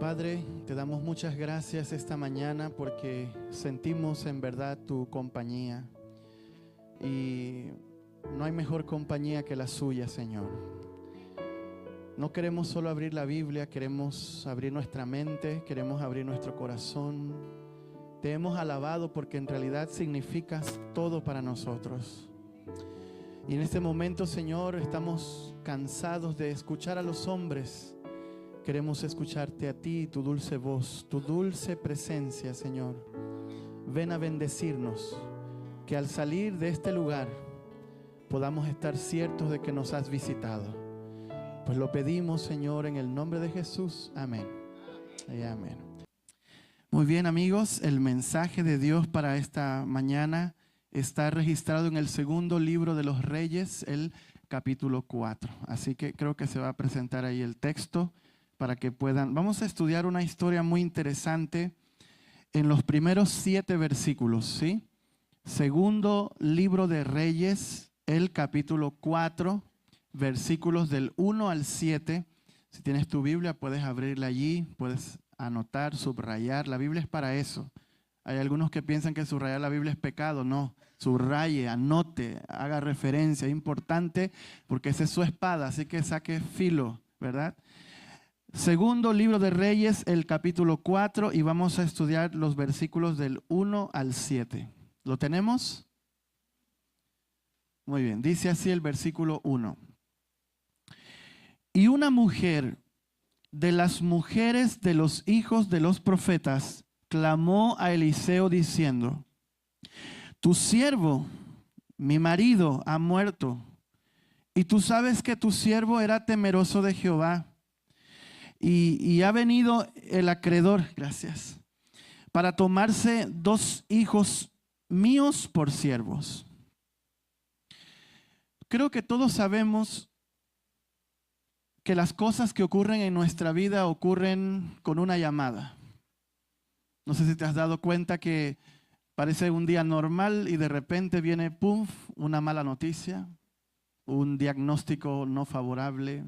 Padre, te damos muchas gracias esta mañana porque sentimos en verdad tu compañía y no hay mejor compañía que la suya, Señor. No queremos solo abrir la Biblia, queremos abrir nuestra mente, queremos abrir nuestro corazón. Te hemos alabado porque en realidad significas todo para nosotros. Y en este momento, Señor, estamos cansados de escuchar a los hombres. Queremos escucharte a ti, tu dulce voz, tu dulce presencia, Señor. Ven a bendecirnos, que al salir de este lugar podamos estar ciertos de que nos has visitado. Pues lo pedimos, Señor, en el nombre de Jesús. Amén. Y amén. Muy bien, amigos, el mensaje de Dios para esta mañana está registrado en el segundo libro de los Reyes, el capítulo 4. Así que creo que se va a presentar ahí el texto para que puedan. Vamos a estudiar una historia muy interesante en los primeros 7 versículos, ¿sí? Segundo libro de Reyes, el capítulo 4, versículos del 1 al 7. Si tienes tu Biblia, puedes abrirla allí, puedes anotar, subrayar. La Biblia es para eso. Hay algunos que piensan que subrayar la Biblia es pecado. No, subraye, anote, haga referencia. Es importante porque esa es su espada, así que saque filo, ¿verdad? Segundo libro de Reyes, el capítulo 4, y vamos a estudiar los versículos del 1 al 7. ¿Lo tenemos? Muy bien, dice así el versículo 1. Y una mujer de las mujeres de los hijos de los profetas clamó a Eliseo diciendo: tu siervo, mi marido, ha muerto, y tú sabes que tu siervo era temeroso de Jehová. Y ha venido el acreedor, gracias, para tomarse 2 hijos míos por siervos. Creo que todos sabemos que las cosas que ocurren en nuestra vida ocurren con una llamada. No sé si te has dado cuenta que parece un día normal y de repente viene, ¡pum!, una mala noticia, un diagnóstico no favorable,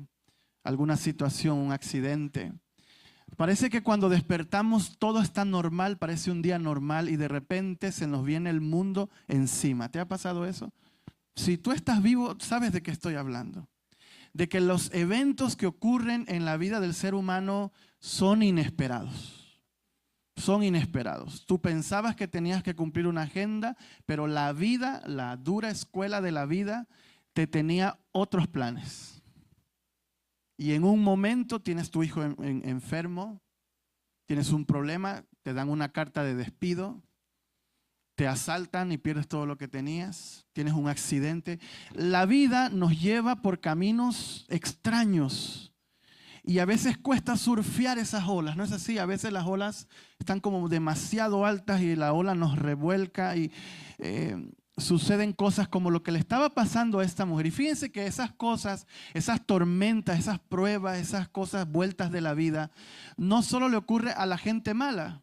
alguna situación, un accidente. Parece que cuando despertamos todo está normal, parece un día normal y de repente se nos viene el mundo encima. ¿Te ha pasado eso? Si tú estás vivo, sabes de qué estoy hablando. De que los eventos que ocurren en la vida del ser humano son inesperados. Son inesperados. Tú pensabas que tenías que cumplir una agenda, pero la vida, la dura escuela de la vida, te tenía otros planes. Y en un momento tienes tu hijo enfermo, tienes un problema, te dan una carta de despido, te asaltan y pierdes todo lo que tenías, tienes un accidente. La vida nos lleva por caminos extraños y a veces cuesta surfear esas olas, ¿no es así? A veces las olas están como demasiado altas y la ola nos revuelca y suceden cosas como lo que le estaba pasando a esta mujer. Y fíjense que esas cosas, esas tormentas, esas pruebas, esas cosas vueltas de la vida, no solo le ocurre a la gente mala,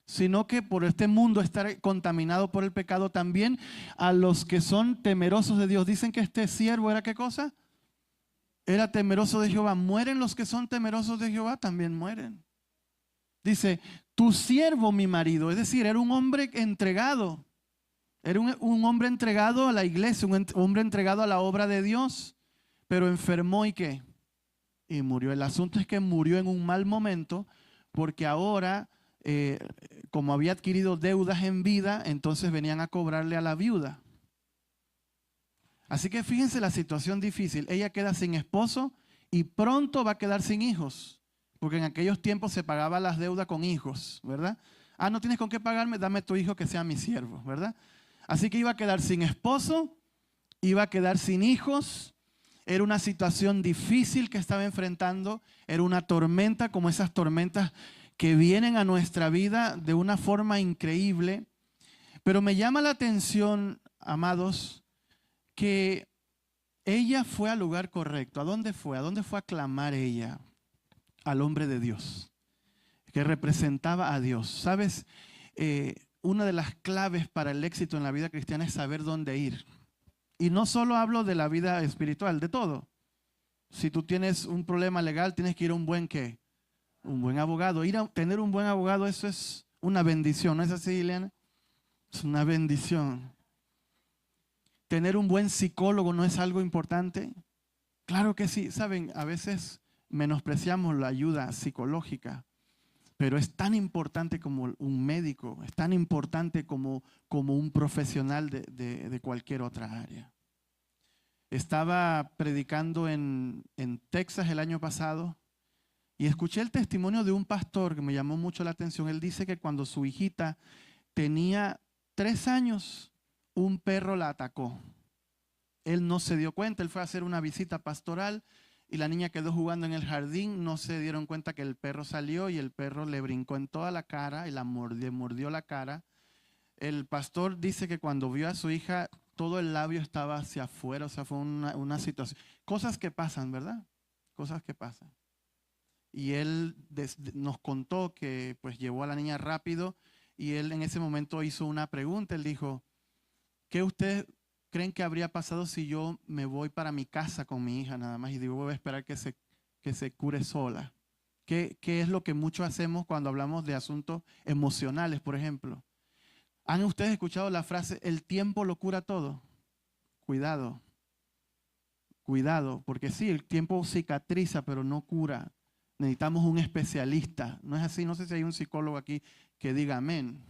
sino que por este mundo estar contaminado por el pecado, también a los que son temerosos de Dios. Dicen que este siervo era ¿qué cosa? Era temeroso de Jehová. Mueren los que son temerosos de Jehová, también mueren. Dice, tu siervo, mi marido, es decir, era un hombre entregado. Era un hombre entregado a la iglesia, un hombre entregado a la obra de Dios, pero enfermó ¿y qué? Y murió. El asunto es que murió en un mal momento porque ahora, como había adquirido deudas en vida, entonces venían a cobrarle a la viuda. Así que fíjense la situación difícil. Ella queda sin esposo y pronto va a quedar sin hijos, porque en aquellos tiempos se pagaba las deudas con hijos, ¿verdad? Ah, no tienes con qué pagarme, dame tu hijo que sea mi siervo, ¿verdad? Así que iba a quedar sin esposo, iba a quedar sin hijos. Era una situación difícil que estaba enfrentando. Era una tormenta como esas tormentas que vienen a nuestra vida de una forma increíble. Pero me llama la atención, amados, que ella fue al lugar correcto. ¿A dónde fue? ¿A dónde fue a clamar ella? Al hombre de Dios, que representaba a Dios. ¿Sabes? Una de las claves para el éxito en la vida cristiana es saber dónde ir. Y no solo hablo de la vida espiritual, de todo. Si tú tienes un problema legal, tienes que ir a un buen ¿qué? Un buen abogado. Tener un buen abogado, eso es una bendición. ¿No es así, Ileana? Es una bendición. Tener un buen psicólogo no es algo importante. Claro que sí. Saben, a veces menospreciamos la ayuda psicológica, pero es tan importante como un médico, es tan importante como un profesional de cualquier otra área. Estaba predicando en Texas el año pasado y escuché el testimonio de un pastor que me llamó mucho la atención. Él dice que cuando su hijita tenía 3 años, un perro la atacó. Él no se dio cuenta, él fue a hacer una visita pastoral y la niña quedó jugando en el jardín. No se dieron cuenta que el perro salió y el perro le brincó en toda la cara y la mordió la cara. El pastor dice que cuando vio a su hija, todo el labio estaba hacia afuera, o sea, fue una situación. Cosas que pasan, ¿verdad? Cosas que pasan. Y él nos contó que pues llevó a la niña rápido y él en ese momento hizo una pregunta. Él dijo, ¿qué ustedes creen que habría pasado si yo me voy para mi casa con mi hija nada más y digo, voy a esperar que se cure sola? ¿Qué es lo que muchos hacemos cuando hablamos de asuntos emocionales, por ejemplo? ¿Han ustedes escuchado la frase, el tiempo lo cura todo? Cuidado, cuidado, porque sí, el tiempo cicatriza, pero no cura. Necesitamos un especialista. ¿No es así? No sé si hay un psicólogo aquí que diga amén.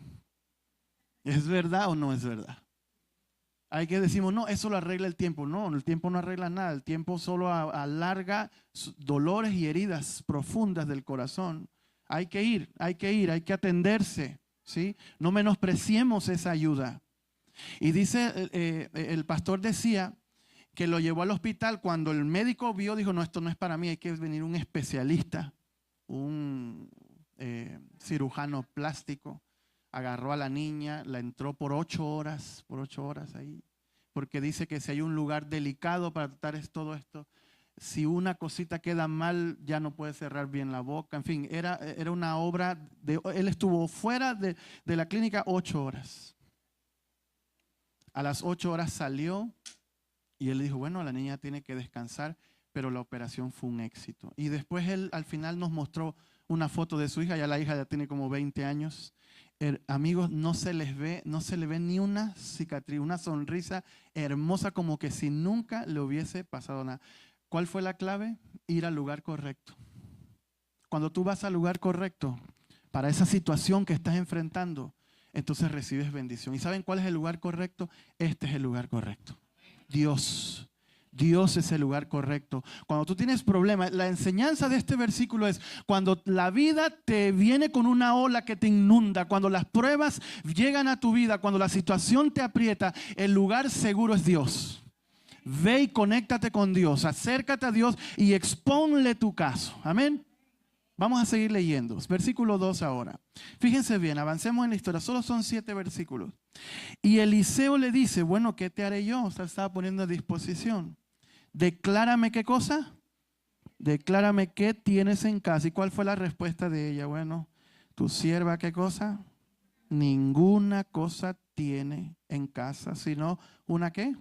¿Es verdad o no es verdad? Hay que decimos, no, eso lo arregla el tiempo. No, el tiempo no arregla nada. El tiempo solo alarga dolores y heridas profundas del corazón. Hay que hay que atenderse. ¿Sí? No menospreciemos esa ayuda. Y dice, el pastor decía que lo llevó al hospital. Cuando el médico vio, dijo, no, esto no es para mí, hay que venir un especialista, un cirujano plástico. Agarró a la niña, la entró por 8 horas ahí, porque dice que si hay un lugar delicado para tratar todo esto, si una cosita queda mal, ya no puede cerrar bien la boca. En fin, era una obra él estuvo fuera de la clínica 8 horas. A las 8 horas salió y él dijo, bueno, la niña tiene que descansar, pero la operación fue un éxito. Y después él al final nos mostró una foto de su hija, ya la hija ya tiene como 20 años. Amigos, no se le ve ni una cicatriz, una sonrisa hermosa, como que si nunca le hubiese pasado nada. ¿Cuál fue la clave? Ir al lugar correcto. Cuando tú vas al lugar correcto para esa situación que estás enfrentando, entonces recibes bendición. ¿Y saben cuál es el lugar correcto? Este es el lugar correcto. Dios. Dios es el lugar correcto. Cuando tú tienes problemas, la enseñanza de este versículo es cuando la vida te viene con una ola que te inunda, cuando las pruebas llegan a tu vida, cuando la situación te aprieta, el lugar seguro es Dios. Ve y conéctate con Dios, acércate a Dios y expónle tu caso. Amén. Vamos a seguir leyendo. Versículo 2 ahora. Fíjense bien, avancemos en la historia. Solo son 7 versículos. Y Eliseo le dice, bueno, ¿qué te haré yo? O sea, estaba poniendo a disposición. Declárame qué cosa. Declárame qué tienes en casa. ¿Y cuál fue la respuesta de ella? Bueno, tu sierva, ¿qué cosa? Ninguna cosa tiene en casa, sino una ¿qué?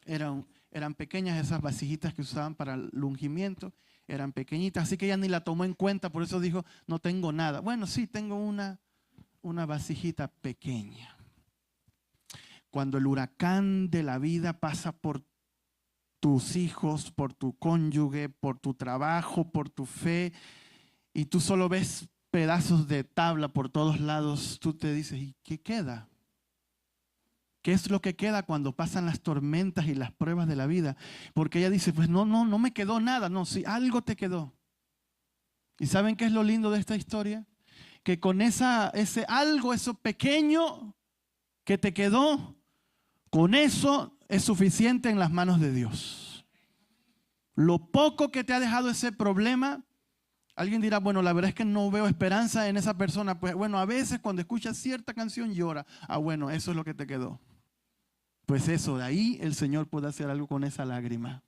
Eran pequeñas esas vasijitas que usaban para el ungimiento, eran pequeñitas, así que ella ni la tomó en cuenta, por eso dijo, no tengo nada. Bueno, sí, tengo una vasijita pequeña. Cuando el huracán de la vida pasa por tus hijos, por tu cónyuge, por tu trabajo, por tu fe, y tú solo ves pedazos de tabla por todos lados, tú te dices, ¿y qué queda? ¿Qué es lo que queda cuando pasan las tormentas y las pruebas de la vida? Porque ella dice, pues no me quedó nada. No, sí, algo te quedó. ¿Y saben qué es lo lindo de esta historia? Que con ese algo, eso pequeño que te quedó, con eso es suficiente en las manos de Dios. Lo poco que te ha dejado ese problema, alguien dirá, bueno, la verdad es que no veo esperanza en esa persona. Pues bueno, a veces cuando escuchas cierta canción llora. Ah, bueno, eso es lo que te quedó. Pues eso, de ahí el Señor puede hacer algo con esa lágrima,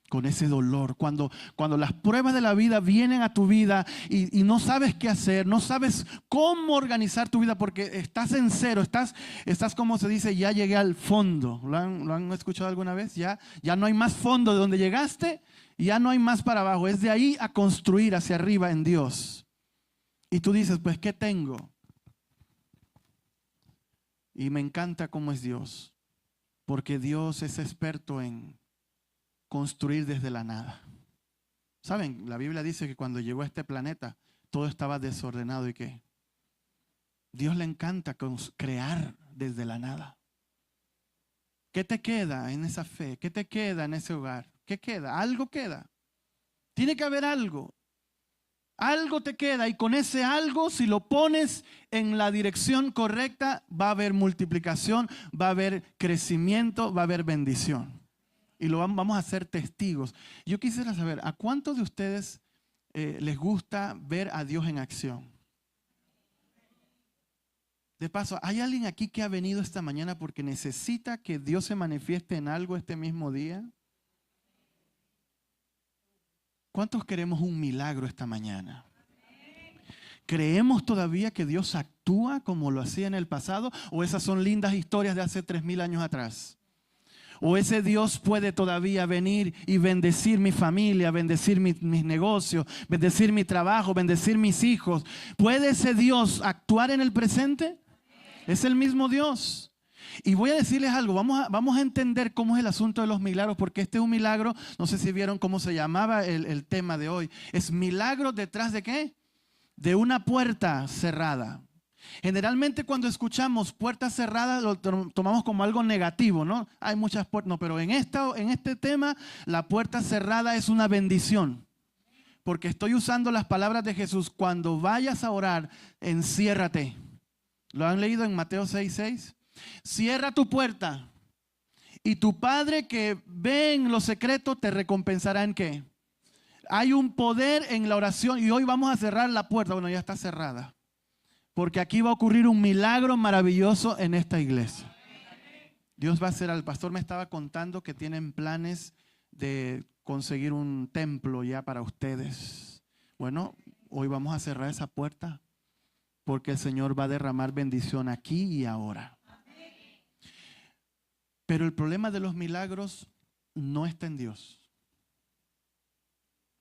con ese dolor. Cuando las pruebas de la vida vienen a tu vida y no sabes qué hacer, no sabes cómo organizar tu vida porque estás en cero, estás como se dice, ya llegué al fondo. ¿Lo han escuchado alguna vez? Ya no hay más fondo de donde llegaste Ya no hay más para abajo, es de ahí a construir hacia arriba en Dios. Y tú dices, pues, ¿qué tengo? Y me encanta cómo es Dios, porque Dios es experto en construir desde la nada. ¿Saben? La Biblia dice que cuando llegó a este planeta, todo estaba desordenado y que Dios le encanta crear desde la nada. ¿Qué te queda en esa fe? ¿Qué te queda en ese hogar? ¿Qué queda? Algo queda. Tiene que haber algo. Algo te queda y con ese algo, si lo pones en la dirección correcta, va a haber multiplicación, va a haber crecimiento, va a haber bendición. Y lo vamos a ser testigos. Yo quisiera saber, ¿a cuántos de ustedes les gusta ver a Dios en acción? De paso, ¿hay alguien aquí que ha venido esta mañana porque necesita que Dios se manifieste en algo este mismo día? ¿Cuántos queremos un milagro esta mañana? ¿Creemos todavía que Dios actúa como lo hacía en el pasado? ¿O esas son lindas historias de hace 3000 años atrás? ¿O ese Dios puede todavía venir y bendecir mi familia, bendecir mis negocios, bendecir mi trabajo, bendecir mis hijos? ¿Puede ese Dios actuar en el presente? Es el mismo Dios. Y voy a decirles algo, vamos a entender cómo es el asunto de los milagros, porque este es un milagro, no sé si vieron cómo se llamaba el tema de hoy. Es milagro detrás de ¿qué? De una puerta cerrada. Generalmente cuando escuchamos puertas cerradas lo tomamos como algo negativo, ¿no? Hay muchas puertas, no, pero en este tema la puerta cerrada es una bendición. Porque estoy usando las palabras de Jesús, cuando vayas a orar, enciérrate. ¿Lo han leído en Mateo 6:6? Cierra tu puerta y tu Padre que ve en lo secreto te recompensará ¿en qué? Hay un poder en la oración y hoy vamos a cerrar la puerta. Bueno, ya está cerrada. Porque aquí va a ocurrir un milagro maravilloso en esta iglesia. Dios va a hacer, al pastor me estaba contando que tienen planes de conseguir un templo ya para ustedes. Bueno, hoy vamos a cerrar esa puerta porque el Señor va a derramar bendición aquí y ahora. Pero el problema de los milagros no está en Dios.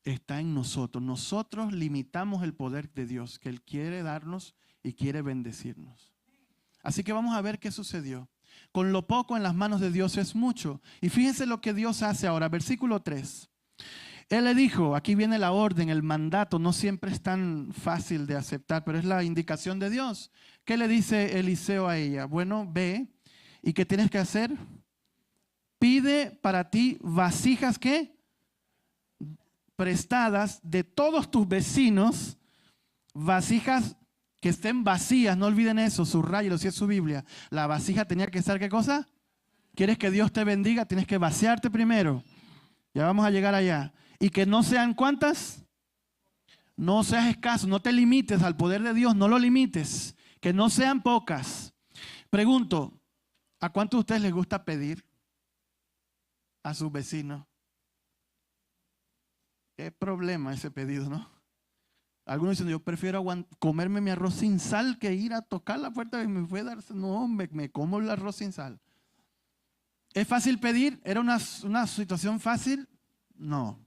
Está en nosotros. Nosotros limitamos el poder de Dios que Él quiere darnos y quiere bendecirnos. Así que vamos a ver qué sucedió. Con lo poco en las manos de Dios es mucho. Y fíjense lo que Dios hace ahora. Versículo 3. Él le dijo, aquí viene la orden, el mandato, no siempre es tan fácil de aceptar, pero es la indicación de Dios. ¿Qué le dice Eliseo a ella? Bueno, ve, ¿y qué tienes que hacer? Pide para ti vasijas, ¿qué? Prestadas de todos tus vecinos, vasijas que estén vacías, no olviden eso, subrayelo si es su Biblia. La vasija tenía que estar, ¿qué cosa? ¿Quieres que Dios te bendiga? Tienes que vaciarte primero. Ya vamos a llegar allá. Y que no sean, ¿cuántas? No seas escaso, no te limites al poder de Dios, no lo limites. Que no sean pocas. Pregunto, ¿a cuántos de ustedes les gusta pedir a sus vecinos? Qué problema ese pedido, ¿no? Algunos dicen, yo prefiero comerme mi arroz sin sal que ir a tocar la puerta y me fue a dar. No, me como el arroz sin sal. ¿Es fácil pedir? ¿Era una situación fácil? No.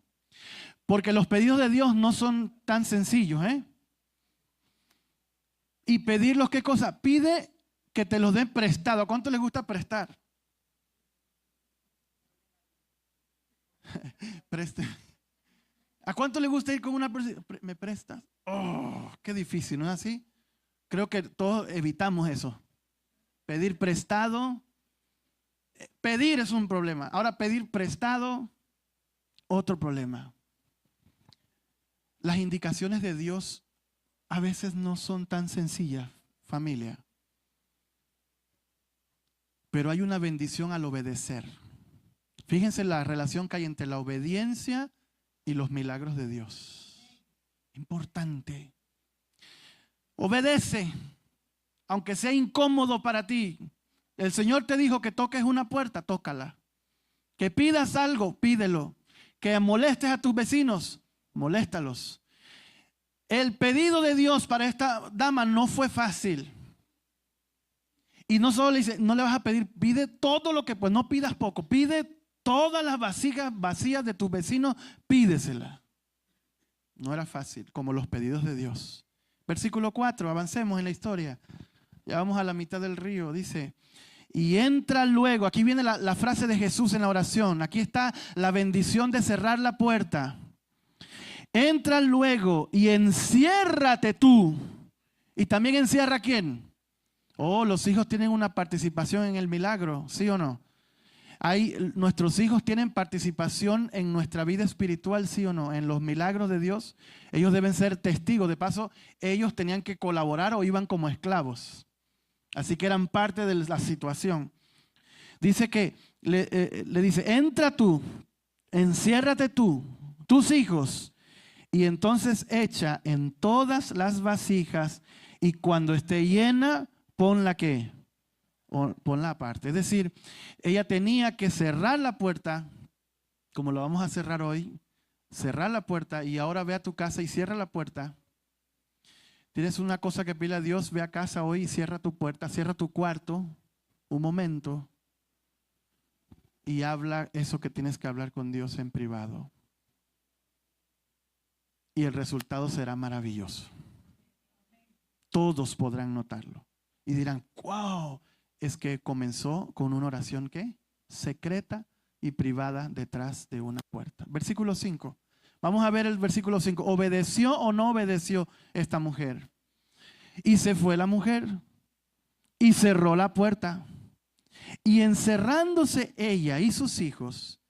Porque los pedidos de Dios no son tan sencillos, ¿eh? Y pedirlos, ¿qué cosa? Pide que te los den prestado. ¿A cuánto les gusta prestar? Preste. ¿A cuánto le gusta ir con una persona? ¿Me prestas? Oh, qué difícil, ¿no es así? Creo que todos evitamos eso. Pedir prestado. Pedir es un problema. Ahora pedir prestado, otro problema. Las indicaciones de Dios a veces no son tan sencillas, familia. Pero hay una bendición al obedecer. Fíjense la relación que hay entre la obediencia y los milagros de Dios. Importante. Obedece, aunque sea incómodo para ti. El Señor te dijo que toques una puerta, tócala. Que pidas algo, pídelo. Que molestes a tus vecinos, moléstalos. El pedido de Dios para esta dama no fue fácil. Y no solo le dice, no le vas a pedir, pide todo lo que, pues no pidas poco, pide Todas las vasijas vacías de tus vecinos, pídeselas. No era fácil, como los pedidos de Dios. Versículo 4, avancemos en la historia. Ya vamos a la mitad del río, dice. Y entra luego, aquí viene la frase de Jesús en la oración. Aquí está la bendición de cerrar la puerta. Entra luego y enciérrate tú. Y también encierra ¿a quién? Oh, los hijos tienen una participación en el milagro, ¿sí o no? Nuestros hijos tienen participación en nuestra vida espiritual, ¿sí o no? En los milagros de Dios. Ellos deben ser testigos. De paso, ellos tenían que colaborar o iban como esclavos. Así que eran parte de la situación. Dice que, le dice, entra tú, enciérrate tú, tus hijos, y entonces echa en todas las vasijas, y cuando esté llena, ponla ¿qué? Ponla aparte. Es decir, ella tenía que cerrar la puerta, como lo vamos a cerrar hoy, cerrar la puerta, y ahora ve a tu casa y cierra la puerta. Tienes una cosa que pide a Dios, ve a casa hoy y cierra tu puerta, cierra tu cuarto, un momento, y habla eso que tienes que hablar con Dios en privado. Y el resultado será maravilloso. Todos podrán notarlo. Y dirán, wow, es que comenzó con una oración ¿qué? Secreta y privada detrás de una puerta. Versículo 5. Vamos a ver el versículo 5. ¿Obedeció o no obedeció esta mujer? Y se fue la mujer y cerró la puerta. Y encerrándose ella y sus hijos,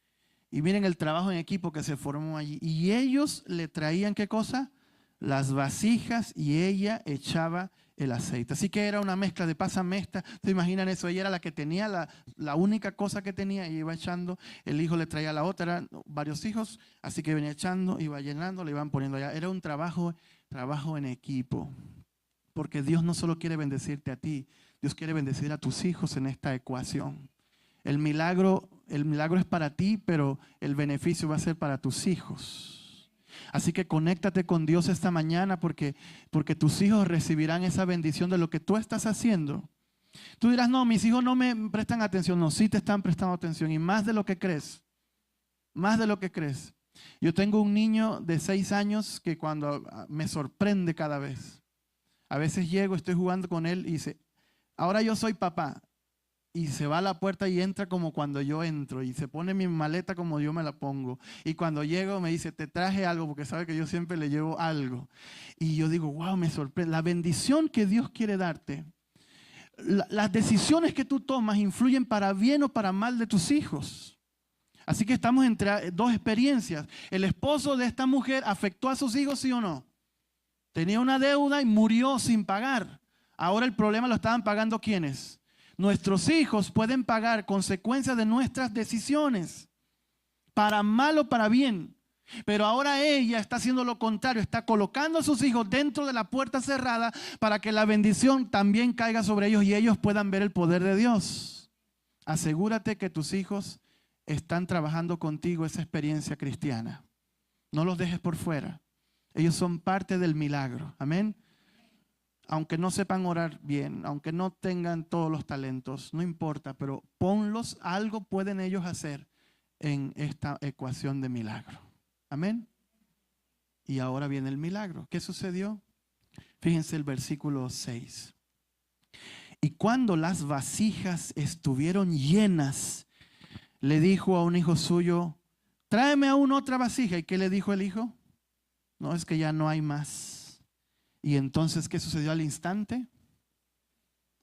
y miren el trabajo en equipo que se formó allí, y ellos le traían ¿qué cosa? Las vasijas, y ella echaba el aceite. Así que era una mezcla de pásame esta. ¿Se imaginan eso? Ella era la que tenía la única cosa que tenía y iba echando. El hijo le traía la otra, eran varios hijos, así que venía echando, iba llenando, le iban poniendo allá. Era un trabajo en equipo. Porque Dios no solo quiere bendecirte a ti, Dios quiere bendecir a tus hijos en esta ecuación. El milagro es para ti, pero el beneficio va a ser para tus hijos. Así que conéctate con Dios esta mañana porque tus hijos recibirán esa bendición de lo que tú estás haciendo. Tú dirás, no, mis hijos no me prestan atención. No, sí te están prestando atención y más de lo que crees. Más de lo que crees. Yo tengo un niño de 6 años que cuando me sorprende cada vez. A veces llego, estoy jugando con él y dice, ahora yo soy papá. Y se va a la puerta y entra como cuando yo entro. Y se pone mi maleta como yo me la pongo. Y cuando llego me dice, te traje algo, porque sabe que yo siempre le llevo algo. Y yo digo, wow, me sorprende. La bendición que Dios quiere darte. Las decisiones que tú tomas influyen para bien o para mal de tus hijos. Así que estamos entre dos experiencias. El esposo de esta mujer afectó a sus hijos, ¿sí o no? Tenía una deuda y murió sin pagar. Ahora el problema lo estaban pagando ¿quiénes? Nuestros hijos pueden pagar consecuencias de nuestras decisiones, para mal o para bien. Pero ahora ella está haciendo lo contrario, está colocando a sus hijos dentro de la puerta cerrada para que la bendición también caiga sobre ellos y ellos puedan ver el poder de Dios. Asegúrate que tus hijos están trabajando contigo esa experiencia cristiana. No los dejes por fuera. Ellos son parte del milagro. Amén. Aunque no sepan orar bien, aunque no tengan todos los talentos, no importa, pero ponlos, algo pueden ellos hacer en esta ecuación de milagro. Amén. Y ahora viene el milagro. ¿Qué sucedió? Fíjense el versículo 6. Y cuando las vasijas estuvieron llenas, le dijo a un hijo suyo, tráeme aún otra vasija. ¿Y qué le dijo el hijo? No, es que ya no hay más. Y entonces, ¿qué sucedió al instante?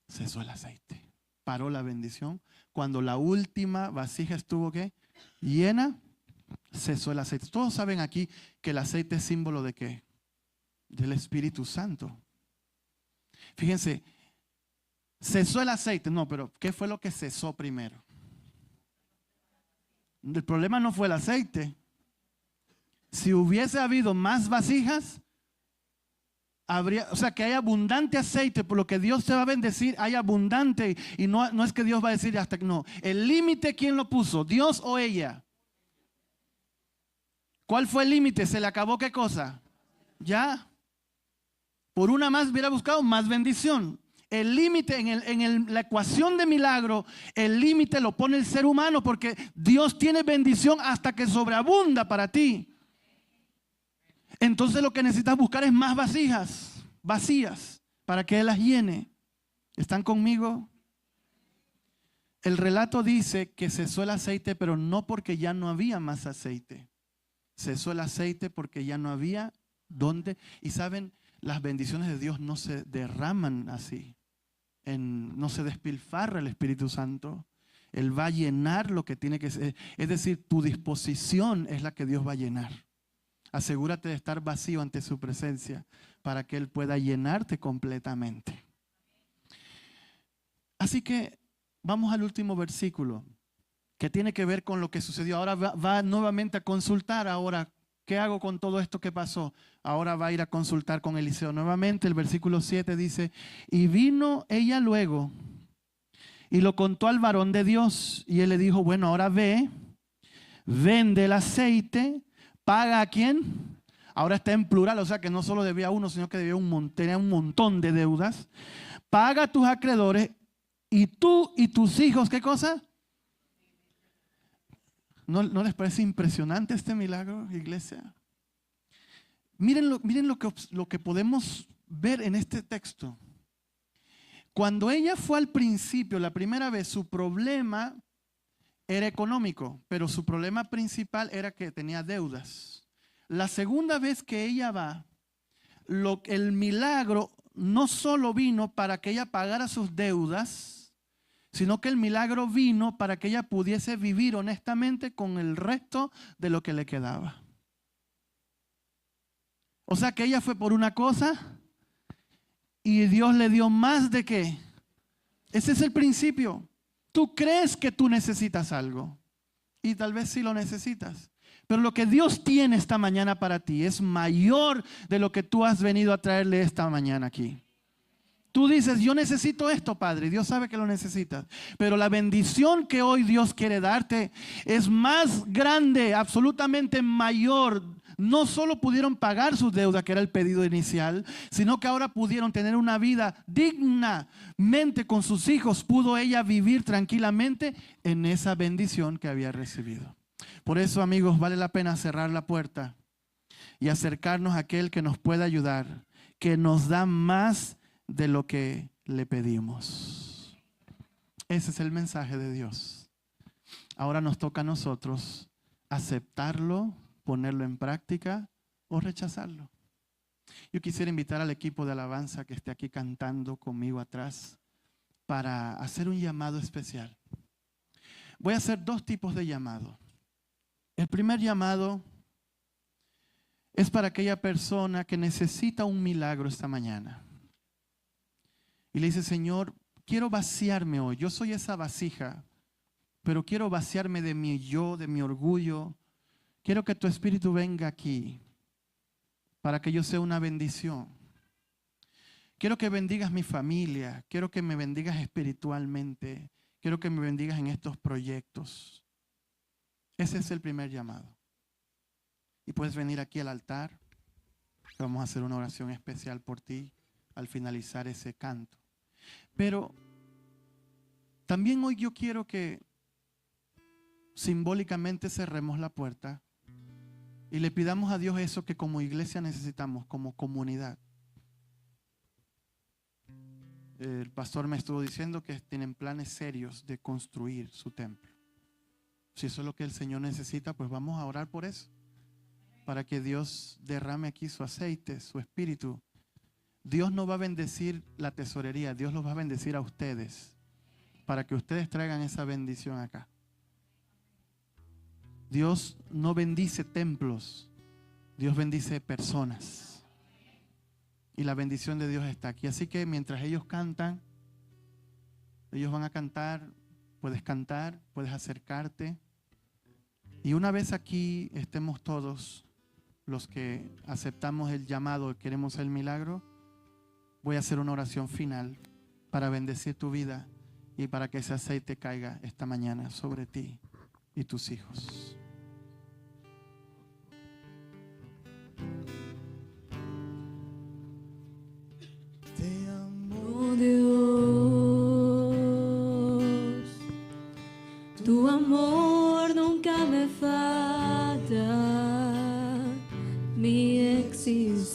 Cesó el aceite. Paró la bendición. Cuando la última vasija estuvo ¿qué? Llena, cesó el aceite. Todos saben aquí que el aceite es símbolo de ¿qué? Del Espíritu Santo. Fíjense, cesó el aceite. No, pero ¿qué fue lo que cesó primero? El problema no fue el aceite. Si hubiese habido más vasijas, o sea, que hay abundante aceite, por lo que Dios te va a bendecir, hay abundante, y no es que Dios va a decir hasta que no. El límite, ¿quién lo puso? ¿Dios o ella? ¿Cuál fue el límite? ¿Se le acabó qué cosa? Ya. Por una más hubiera buscado más bendición. el límite la ecuación de milagro, el límite lo pone el ser humano, porque Dios tiene bendición hasta que sobreabunda para ti. Entonces lo que necesitas buscar es más vasijas vacías para que Él las llene. ¿Están conmigo? El relato dice que cesó el aceite, pero no porque ya no había más aceite. Cesó el aceite porque ya no había dónde. Y saben, las bendiciones de Dios no se derraman así. No se despilfarra el Espíritu Santo. Él va a llenar lo que tiene que ser. Es decir, tu disposición es la que Dios va a llenar. Asegúrate de estar vacío ante su presencia para que Él pueda llenarte completamente. Así que vamos al último versículo, que tiene que ver con lo que sucedió. Ahora va nuevamente a consultar. Ahora, ¿qué hago con todo esto que pasó? Ahora va a ir a consultar con Eliseo. Nuevamente el versículo 7 dice, y vino ella luego y lo contó al varón de Dios. Y él le dijo, bueno, ahora ve, vende el aceite, paga a quién. Ahora está en plural, o sea que no solo debía uno, sino que debía tenía un montón de deudas. Paga a tus acreedores y tú y tus hijos, ¿qué cosa? ¿No les parece impresionante este milagro, iglesia? Miren lo que podemos ver en este texto. Cuando ella fue al principio, la primera vez, su problema era económico, pero su problema principal era que tenía deudas. La segunda vez que ella va, el milagro no solo vino para que ella pagara sus deudas, sino que el milagro vino para que ella pudiese vivir honestamente con el resto de lo que le quedaba. O sea que ella fue por una cosa y Dios le dio más de qué. Ese es el principio. Tú crees que tú necesitas algo y tal vez sí lo necesitas. Pero lo que Dios tiene esta mañana para ti es mayor de lo que tú has venido a traerle esta mañana aquí. Tú dices, yo necesito esto, Padre. Dios sabe que lo necesitas. Pero la bendición que hoy Dios quiere darte es más grande, absolutamente mayor. No solo pudieron pagar sus deudas, que era el pedido inicial, sino que ahora pudieron tener una vida dignamente con sus hijos. Pudo ella vivir tranquilamente en esa bendición que había recibido. Por eso, amigos, vale la pena cerrar la puerta y acercarnos a aquel que nos pueda ayudar, que nos da más de lo que le pedimos. Ese es el mensaje de Dios. Ahora nos toca a nosotros aceptarlo, ponerlo en práctica o rechazarlo. Yo quisiera invitar al equipo de alabanza que esté aquí cantando conmigo atrás para hacer un llamado especial. Voy a hacer dos tipos de llamado. El primer llamado es para aquella persona que necesita un milagro esta mañana. Y le dice, Señor, quiero vaciarme hoy. Yo soy esa vasija, pero quiero vaciarme de mi yo, de mi orgullo. Quiero que tu Espíritu venga aquí para que yo sea una bendición. Quiero que bendigas mi familia. Quiero que me bendigas espiritualmente. Quiero que me bendigas en estos proyectos. Ese es el primer llamado. Y puedes venir aquí al altar. Vamos a hacer una oración especial por ti al finalizar ese canto. Pero también hoy yo quiero que simbólicamente cerremos la puerta y le pidamos a Dios eso que como iglesia necesitamos, como comunidad. El pastor me estuvo diciendo que tienen planes serios de construir su templo. Si eso es lo que el Señor necesita, pues vamos a orar por eso, para que Dios derrame aquí su aceite, su espíritu. Dios no va a bendecir la tesorería, Dios los va a bendecir a ustedes, para que ustedes traigan esa bendición acá. Dios no bendice templos, Dios bendice personas. Y la bendición de Dios está aquí. Así que mientras ellos cantan, ellos van a cantar, puedes acercarte. Y una vez aquí estemos todos los que aceptamos el llamado, queremos el milagro, voy a hacer una oración final para bendecir tu vida y para que ese aceite caiga esta mañana sobre ti y tus hijos. Te amo, Dios.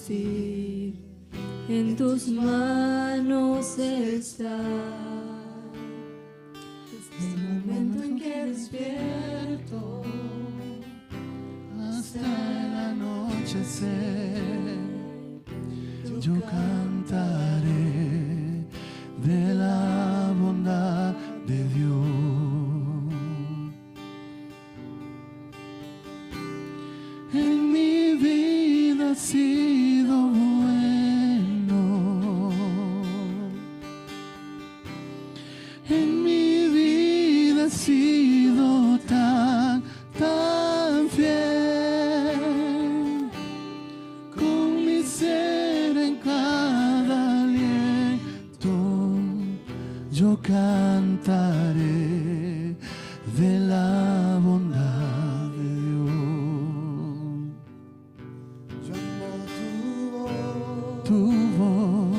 resistir, en tus manos está. Desde el momento en que despierto hasta el anochecer, yo cantaré de la bondad de Dios. En mi vida ha sido bueno, en mi vida ha sido tan fiel, con mi ser en cada aliento, yo cantaré de la bondad de Dios. Yo amo tu voz,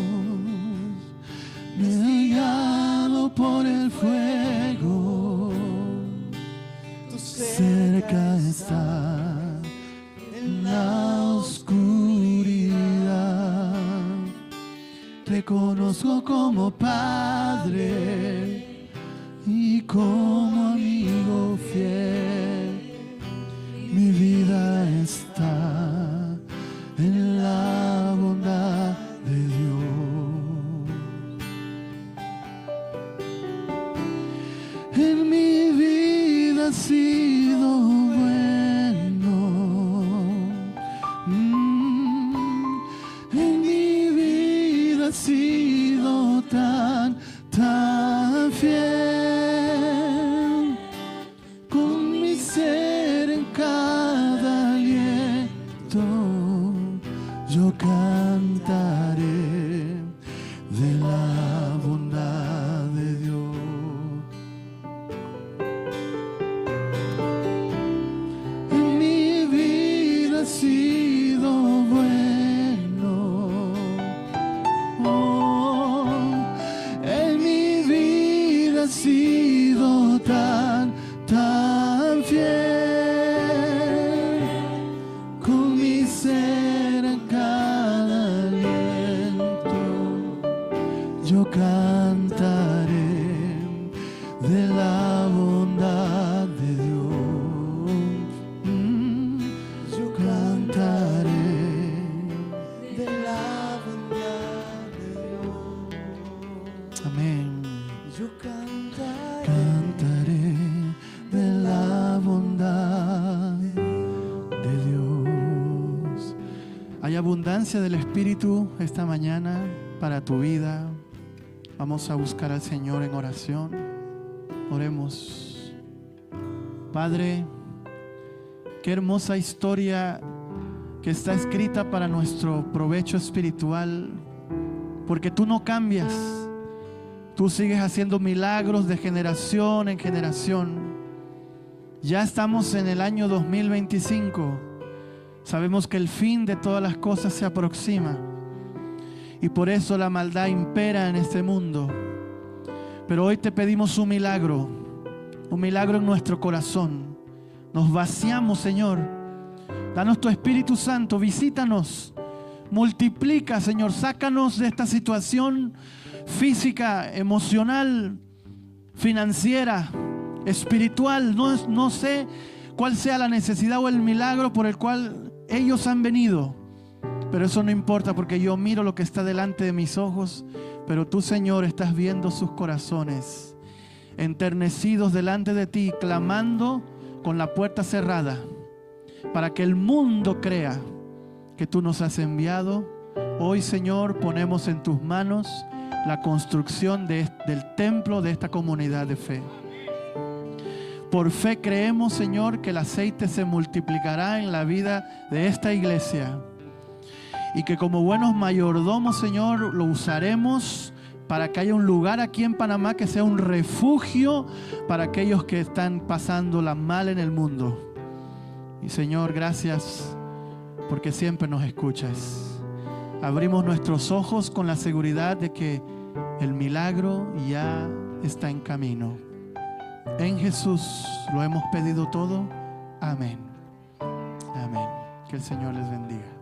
me he guiado por el fuego, cerca está en la oscuridad. Te conozco como Padre y como amigo fiel. Mi vida está en la bondad de Dios. En mi vida ha sido bueno. En mi vida ha sido tan fiel, con mi ser en cada aliento, yo cantaré de la bondad de Dios. En mi vida ha sido bueno. En mi vida ha sido tan fiel, con mi ser en cada aliento, yo cantaré de la bondad de Dios. Yo cantaré de la bondad de Dios. Amén. Yo cantaré de la bondad de Dios. Hay abundancia del Espíritu esta mañana para tu vida. Vamos a buscar al Señor en oración. Oremos. Padre, qué hermosa historia que está escrita para nuestro provecho espiritual, porque tú no cambias. Tú sigues haciendo milagros de generación en generación. Ya estamos en el año 2025. Sabemos que el fin de todas las cosas se aproxima. Y por eso la maldad impera en este mundo. Pero hoy te pedimos un milagro en nuestro corazón. Nos vaciamos, Señor. Danos tu Espíritu Santo, visítanos. Multiplica, Señor, sácanos de esta situación física, emocional, financiera, espiritual. No sé cuál sea la necesidad o el milagro por el cual ellos han venido, pero eso no importa, porque yo miro lo que está delante de mis ojos. Pero tú, Señor, estás viendo sus corazones enternecidos delante de ti, clamando con la puerta cerrada, para que el mundo crea que tú nos has enviado. Hoy, Señor, ponemos en tus manos la construcción del templo de esta comunidad de fe. Por fe creemos, Señor, que el aceite se multiplicará en la vida de esta iglesia, y que como buenos mayordomos, Señor, lo usaremos para que haya un lugar aquí en Panamá que sea un refugio para aquellos que están pasándola mal en el mundo. Y Señor, gracias porque siempre nos escuchas. Abrimos nuestros ojos con la seguridad de que el milagro ya está en camino. En Jesús lo hemos pedido todo. Amén. Amén. Que el Señor les bendiga.